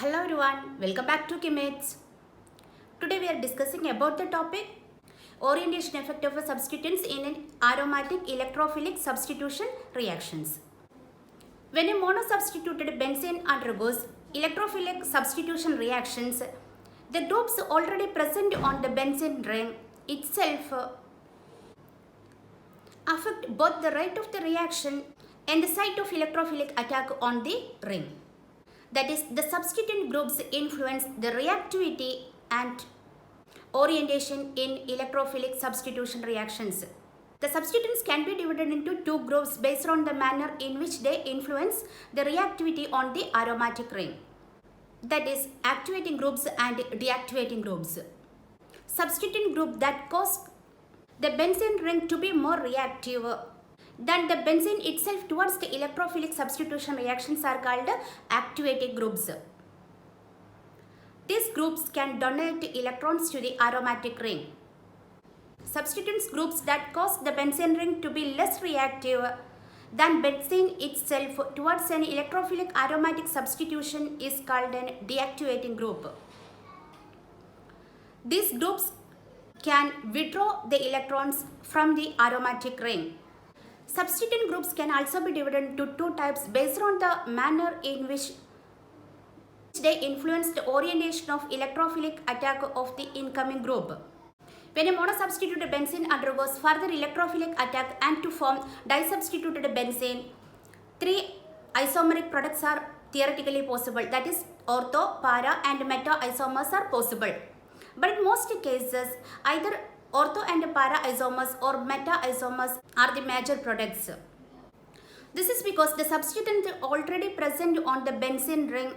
Hello everyone, welcome back to Chemates. Today we are discussing about the topic orientation effect of substituents in aromatic electrophilic substitution reactions. When a monosubstituted benzene undergoes electrophilic substitution reactions, the groups already present on the benzene ring itself affect both the rate of the reaction and the site of electrophilic attack on the ring. That is, the substituent groups influence the reactivity and orientation in electrophilic substitution reactions. The substituents can be divided into two groups based on the manner in which they influence the reactivity on the aromatic ring. That is, activating groups and deactivating groups. Substituent group that cause the benzene ring to be more reactive than the benzene itself towards the electrophilic substitution reactions are called activating groups. These groups can donate electrons to the aromatic ring. Substituents groups that cause the benzene ring to be less reactive than benzene itself towards an electrophilic aromatic substitution is called an deactivating group. These groups can withdraw the electrons from the aromatic ring. Substituent groups can also be divided into two types based on the manner in which they influence the orientation of electrophilic attack of the incoming group. When a monosubstituted benzene undergoes further electrophilic attack and to form disubstituted benzene, three isomeric products are theoretically possible. That is, ortho, para and meta isomers are possible. But in most cases, either ortho and para isomers or meta isomers are the major products. This is because the substituent already present on the benzene ring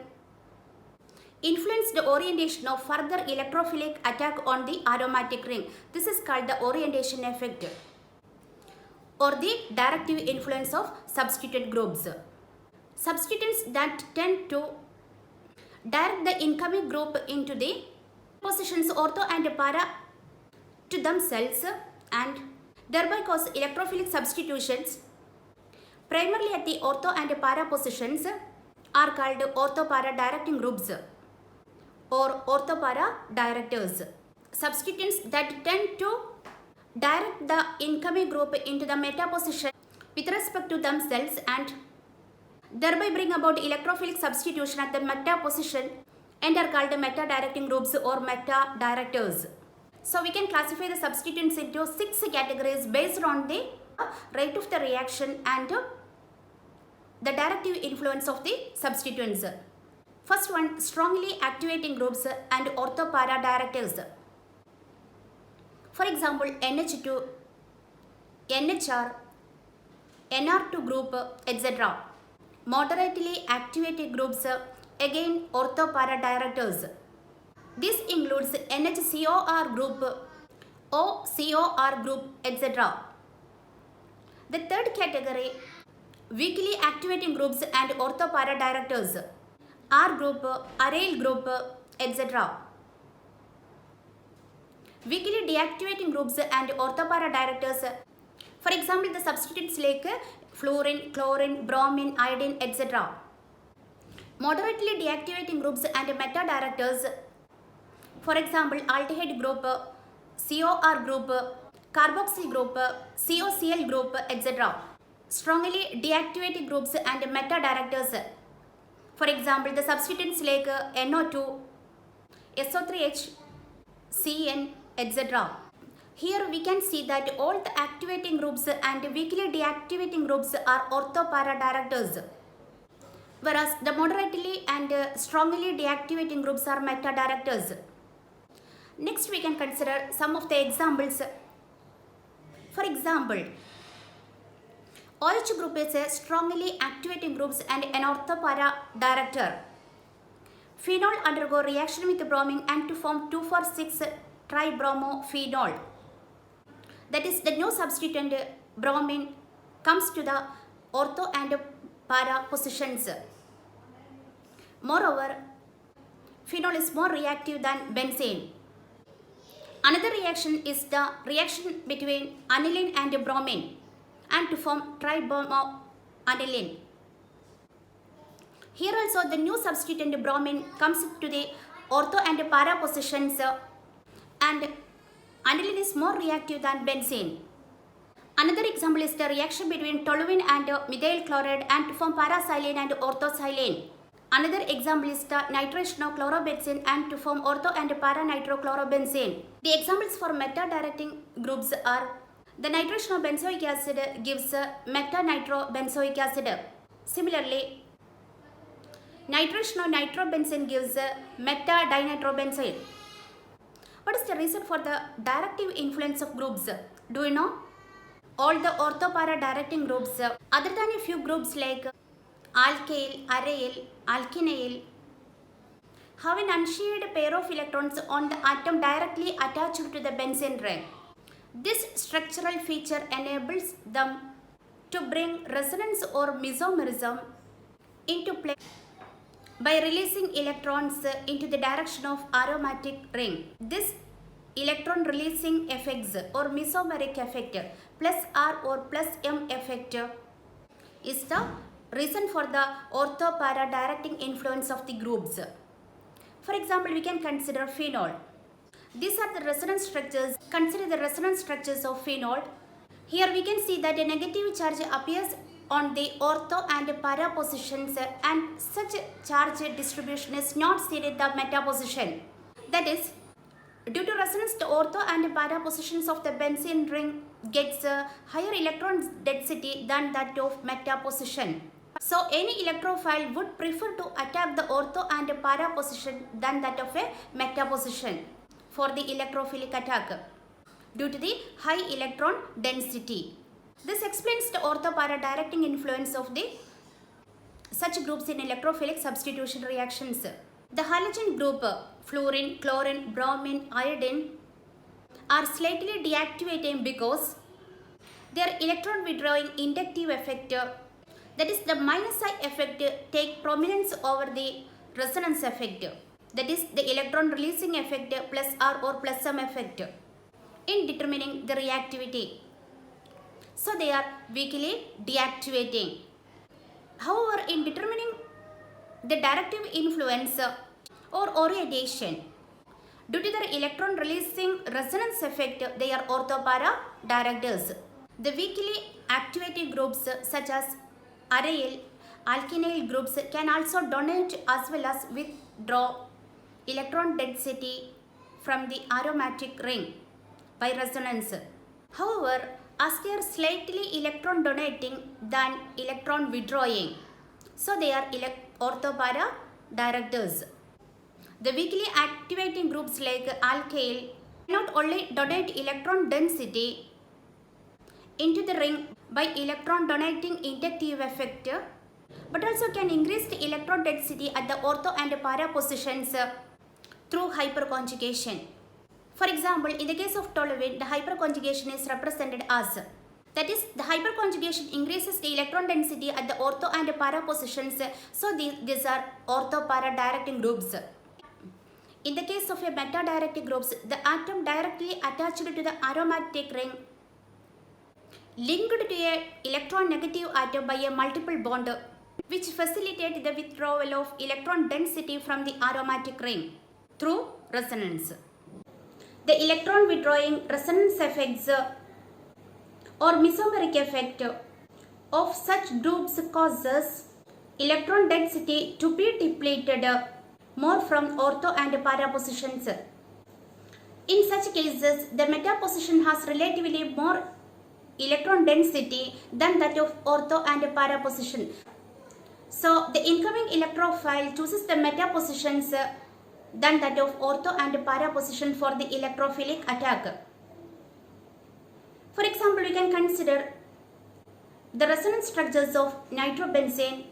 influence the orientation of further electrophilic attack on the aromatic ring. This is called the orientation effect or the directive influence of substituent groups. Substituents that tend to direct the incoming group into the positions ortho and para to themselves and thereby cause electrophilic substitutions primarily at the ortho and para positions are called ortho-para directing groups or ortho-para directors. Substituents that tend to direct the incoming group into the meta position with respect to themselves and thereby bring about electrophilic substitution at the meta position and are called meta directing groups or meta directors. So we can classify the substituents into 6 categories based on the rate of the reaction and the directive influence of the substituents. First one, strongly activating groups and ortho-para directors. For example, NH2, NHR, NR2 group, etc. Moderately activated groups, again ortho-para directors. This includes NHCOR group, OCOR group, etc. The third category, weakly activating groups and ortho-para directors, R group, aryl group, etc. Weakly deactivating groups and ortho-para directors, for example, the substituents like fluorine, chlorine, bromine, iodine, etc. Moderately deactivating groups and meta directors, for example, aldehyde group, COR group, carboxyl group, COCl group, etc. Strongly deactivating groups and meta directors, for example, the substituents like NO2, SO3H, CN, etc. Here we can see that all the activating groups and weakly deactivating groups are ortho-para directors, whereas the moderately and strongly deactivating groups are meta directors. Next, we can consider some of the examples. For example, OH group is a strongly activating groups and an ortho-para director. Phenol undergo reaction with bromine and to form 2,4,6-tribromophenol. That is, the new substituent bromine comes to the ortho and para positions. Moreover, phenol is more reactive than benzene. Another reaction is the reaction between aniline and bromine and to form tribromoaniline. Here also the new substituent bromine comes to the ortho and para positions and aniline is more reactive than benzene. Another example is the reaction between toluene and methyl chloride and to form paraxylene and orthoxylene. Another example is the nitration of chlorobenzene and to form ortho and para-nitrochlorobenzene. The examples for meta-directing groups are the nitration of benzoic acid gives meta-nitrobenzoic acid. Similarly, nitration of nitrobenzene gives meta-dinitrobenzene. What is the reason for the directive influence of groups? Do you know? All the ortho-para directing groups, other than a few groups like alkyl, aryl, alkenyl, have an unshared pair of electrons on the atom directly attached to the benzene ring. This structural feature enables them to bring resonance or mesomerism into play by releasing electrons into the direction of aromatic ring. This electron releasing effects or mesomeric effect plus R or plus M effect is the reason for the ortho-para directing influence of the groups. For example, we can consider phenol. These are the resonance structures. Consider the resonance structures of phenol. Here we can see that a negative charge appears on the ortho and para positions and such charge distribution is not seen in the meta position. That is, due to resonance, the ortho and para positions of the benzene ring gets a higher electron density than that of meta position. So any electrophile would prefer to attack the ortho and para position than that of a meta position for the electrophilic attack due to the high electron density. This explains the ortho-para directing influence of the such groups in electrophilic substitution reactions. The halogen group fluorine, chlorine, bromine, iodine are slightly deactivating because their electron withdrawing inductive effect, that is the minus I effect, take prominence over the resonance effect, that is the electron releasing effect plus R or plus M effect in determining the reactivity. So they are weakly deactivating. However, in determining the directive influence or orientation, due to their electron releasing resonance effect, they are ortho-para directors. The weakly activating groups such as aryl, alkenyl groups can also donate as well as withdraw electron density from the aromatic ring by resonance. However, as they are slightly electron donating than electron withdrawing, so they are ortho-para directors. The weakly activating groups like alkyl not only donate electron density into the ring by electron donating inductive effect, but also can increase the electron density at the ortho and para positions through hyperconjugation. For example, in the case of toluene, the hyperconjugation is represented as, that is, the hyperconjugation increases the electron density at the ortho and para positions, so these are ortho-para directing groups. In the case of a meta-directing groups, the atom directly attached to the aromatic ring linked to a electron negative atom by a multiple bond, which facilitate the withdrawal of electron density from the aromatic ring through resonance. The electron withdrawing resonance effects or mesomeric effect of such groups causes electron density to be depleted more from ortho and para positions. In such cases, the meta position has relatively more electron density than that of ortho and para position. So the incoming electrophile chooses the meta positions than that of ortho and para position for the electrophilic attack. For example, we can consider the resonance structures of nitrobenzene.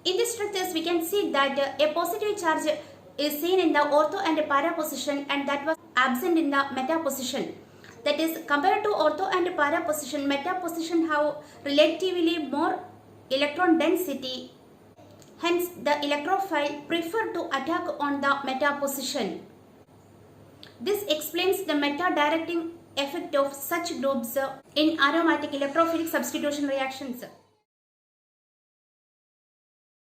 In these structures, we can see that a positive charge is seen in the ortho and para position and that was absent in the meta position. That is, compared to ortho and para position, meta position have relatively more electron density. Hence, the electrophile prefer to attack on the meta position. This explains the meta-directing effect of such groups in aromatic electrophilic substitution reactions.